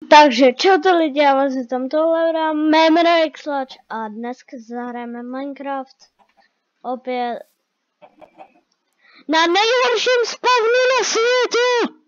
Takže čau to lidi, já vás vítám tohle, mé jméno je Xlač a dneska zahrajeme Minecraft opět na nejhorším spawnu na světě.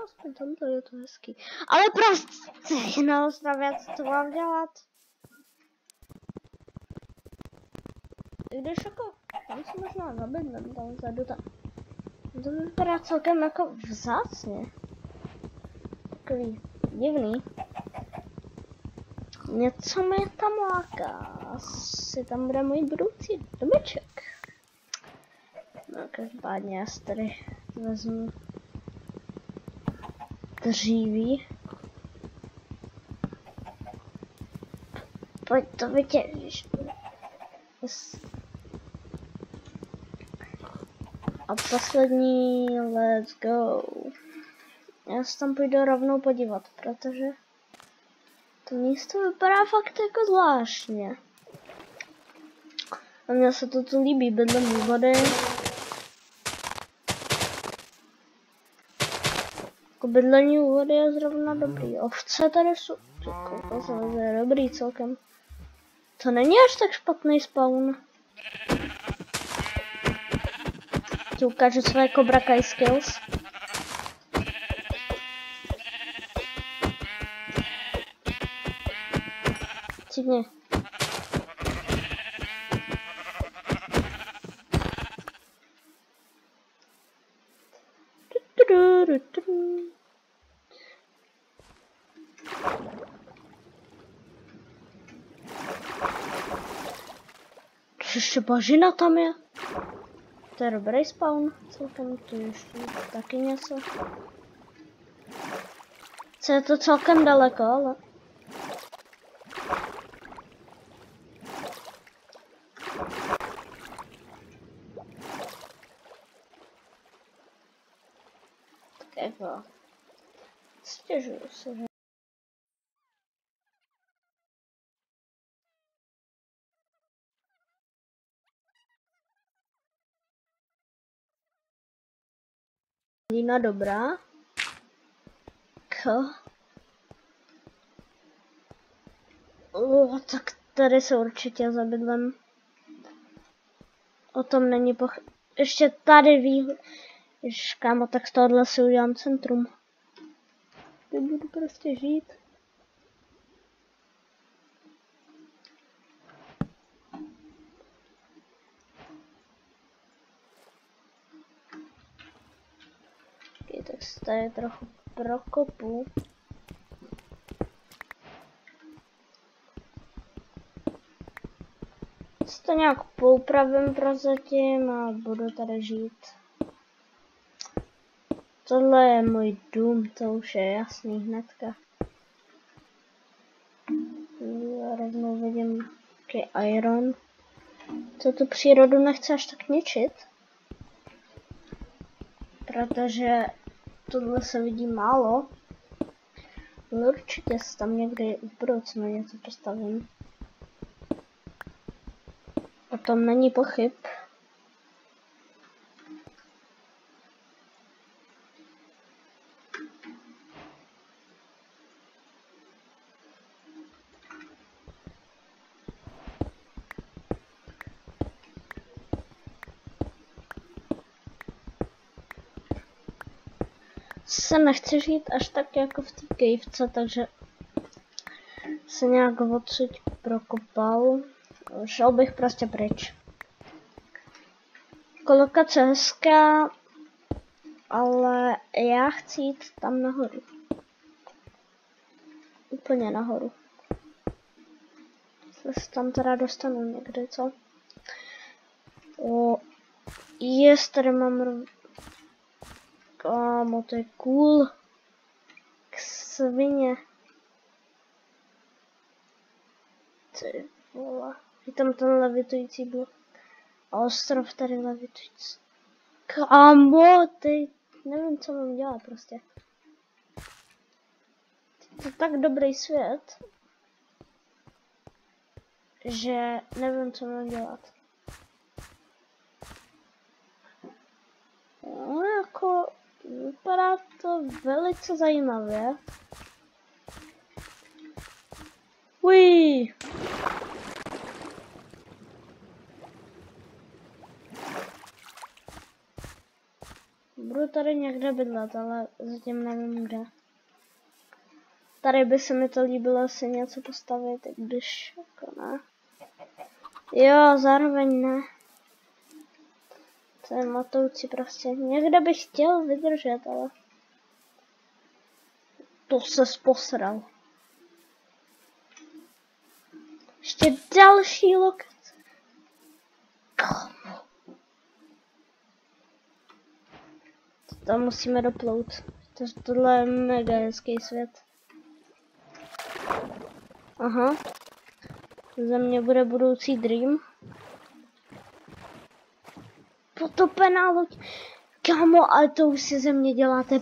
Aspoň tamto je to hezký, ale prostě jiná věc, co mám dělat. I když jako, tam se možná zabydlím, tam vzadu, to vypadá celkem jako vzácně. Takový divný. Něco mi tam láká. Asi tam bude můj budoucí domeček. No každopádně já si tady vezmu dříví. Pojď to vytěžíš. A poslední, let's go. Já se tam půjdu rovnou podívat, protože to místo vypadá fakt jako zvláštně. A mně se to tu líbí, bydlím u vody. Jako bydlení u vody je zrovna dobrý. Ovce tady jsou, to je dobrý celkem. To není až tak špatný spawn. Ti ukážu své Cobra Kai skills. Cívně. Ještě bažina tam je. To je dobrý spawn. Celkem tu ještě taky něco. Co je to celkem daleko, ale... Tak jako... Stěžuju se, že... Lína dobrá. Tak tady se určitě zabydlem. O tom není pochyb. Ještě tady Ježiš, kámo, tak z tohohle si udělám centrum. Kde budu prostě žít. Okay, tak se tady trochu prokopu. To nějak poupravím prozatím a budu tady žít. Tohle je můj dům, to už je jasný hnedka. Já rovnou vidím jaký iron. Co tu přírodu nechce až tak ničit. Protože tohle se vidí málo. Určitě se tam někdy v budoucnu něco postavím. O tom není pochyb. Se nechci žít až tak jako v té cavece, takže se nějak odsud prokopal. Šel bych prostě pryč. Lokace je hezká, ale já chci jít tam nahoru. Úplně nahoru. Se tam teda dostanu někde, co? Jest, tady mám... Kámo, to je cool. K svině. Ty vole. Je tam ten levitující blok. A ostrov tady levitující. Kámo, ty... Nevím, co mám dělat prostě. To je tak dobrý svět, že nevím, co mám dělat. No, jako... Vypadá to velice zajímavě. Uj. Budu tady někde bydlet, ale zatím nevím kde. Tady by se mi to líbilo si něco postavit, i když jako ne. Jo, zároveň ne. To je matoucí prostě. Někde bych chtěl vydržet, ale... To se posral. Ještě další lokace. Tam musíme doplout. Tohle je mega hezký svět. Aha. Ze mě bude budoucí dream. Potopená loď. Kámo, ale to už si ze mě děláte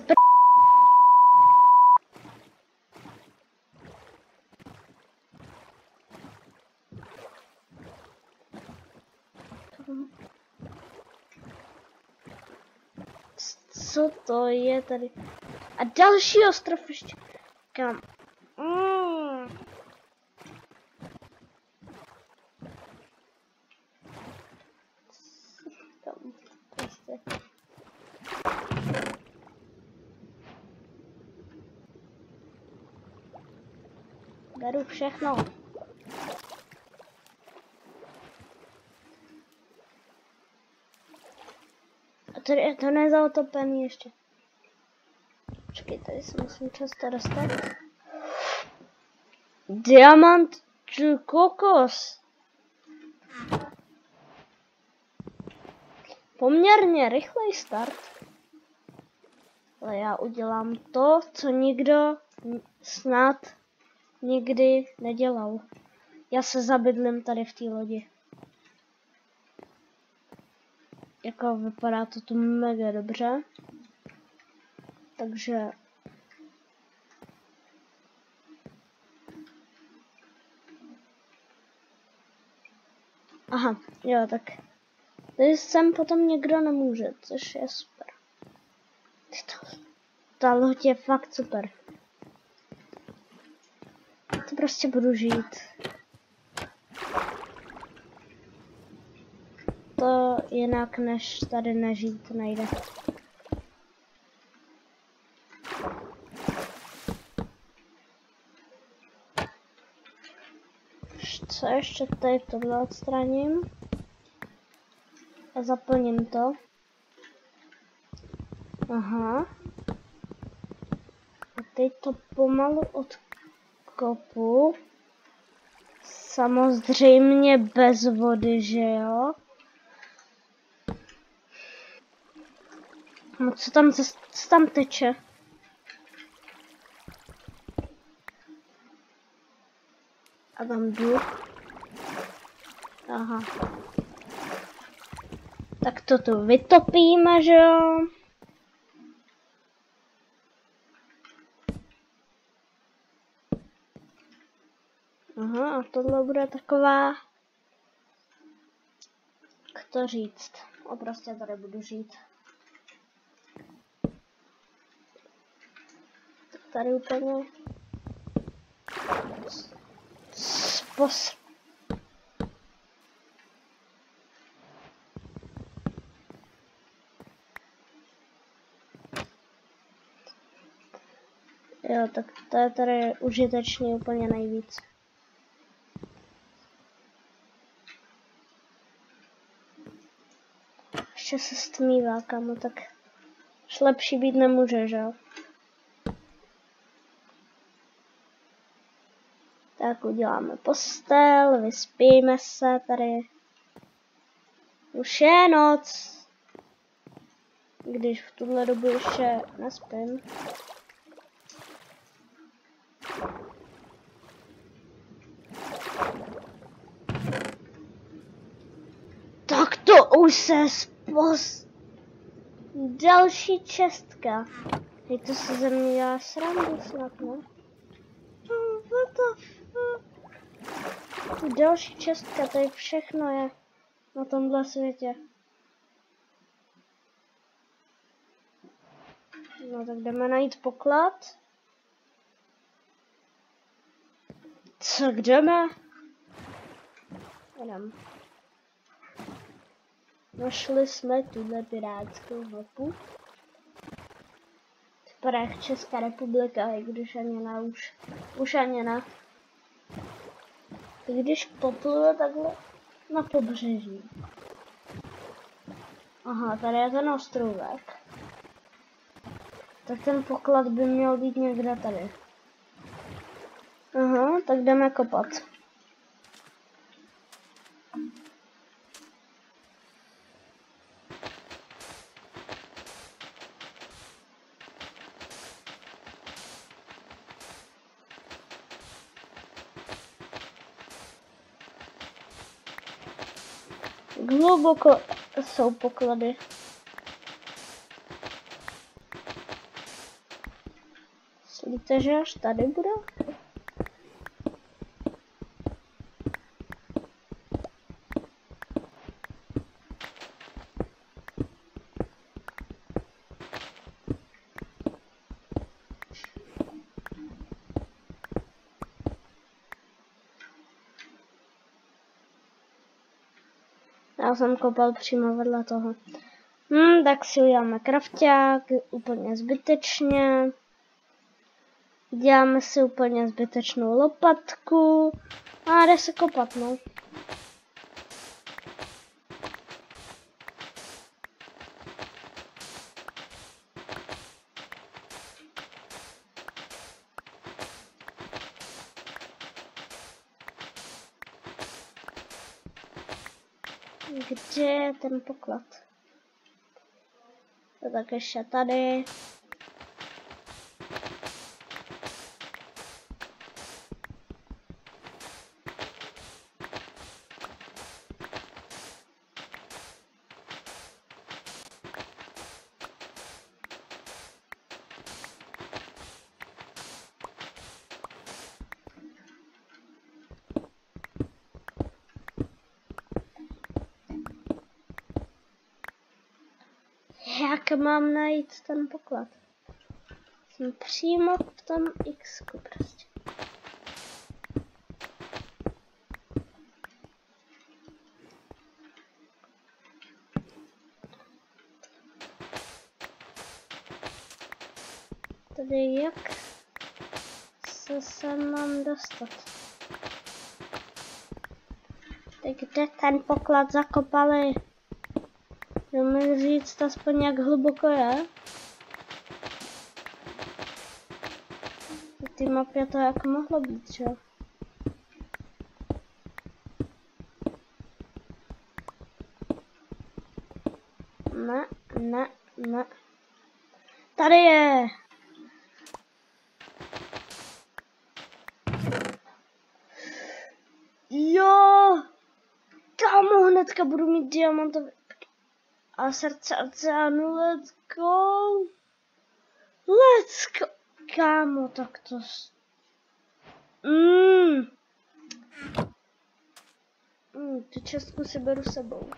Co to je tady? A další ostrov ještě. Kam? Tam prostě. Beru všechno. A tady je to nezautopený ještě. Počkej, tady se musím často dostat. Diamant či kokos. Poměrně rychlej start. Ale já udělám to, co nikdo snad nikdy nedělal. Já se zabydlím tady v té lodi. Jako vypadá to tu mega dobře. Takže... Aha, jo, tak... Tady sem potom někdo nemůže, což je super. Ta loď je fakt super. To prostě budu žít. To jinak než tady nežít nejde. Co ještě tady tohle odstraním? A zaplním to. Aha. A teď to pomalu odkopu. Samozřejmě bez vody, že jo? No co tam teče? A tam jdu. Aha. Tak to tu vytopíme, že jo? Aha, a tohle bude taková... Jak to říct? O, prostě tady budu žít. Tady úplně... Jo, tak to je tady užitečný úplně nejvíc. Ještě se stmívá, kamo, tak lepší být nemůže, že jo? Tak uděláme postel, vyspíme se tady. Už je noc. Když v tuhle dobu ještě nespím. Tak to už se další čestka. Hej, to se ze mě dělá srandu snad, ne? What the fuck? Další čestka, tady všechno je na tomhle světě. No tak jdeme najít poklad. Co, jdeme? Jdem. Našli jsme tuhle pirátskou mapu. Vypadá jak Česká republika, i když ani na už ani na. Když popluje takhle na pobřeží. Aha, tady je ten ostrůvek. Tak ten poklad by měl být někde tady. Aha, tak jdeme kopat. Hluboko jsou poklady. Myslíte, že až tady bude? Já jsem kopal přímo vedle toho. Tak si uděláme krafťák, úplně zbytečně. Děláme si úplně zbytečnou lopatku a jde se kopat, no. Kde je ten poklad? To tak ještě tady. Jak mám najít ten poklad? Jsem přímo v tom X-ku prostě. Tady jak se sem mám dostat? Tak kde ten poklad zakopali? Můžu říct aspoň jak hluboko je? V té mapě to jak mohlo být, že? Ne. Tady je! Jo! Kámo, hnedka budu mít diamantový. A srdce, no let's go! Let's go! Kámo, tak to... Tu čestku si beru sebou.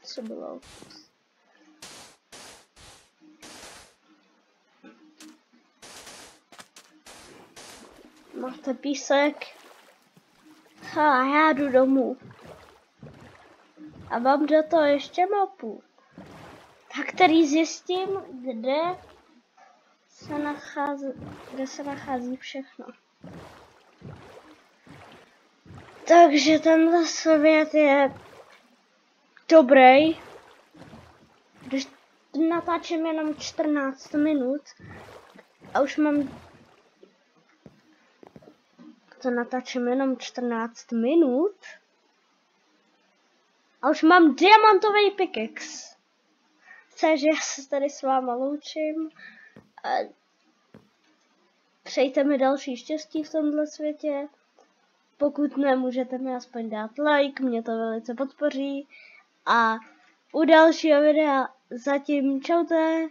Co bylo? Máte písek? A já jdu domů. A mám do toho ještě mapu. Tak který zjistím, kde se nachází všechno. Takže tenhle svět je dobrý. Když natáčím jenom 14 minut a už mám... To natáčím jenom 14 minut a už mám diamantový pickaxe. Takže já se tady s váma loučím a přejte mi další štěstí v tomhle světě. Pokud ne, můžete mi aspoň dát like, mě to velice podpoří. A u dalšího videa zatím čaute.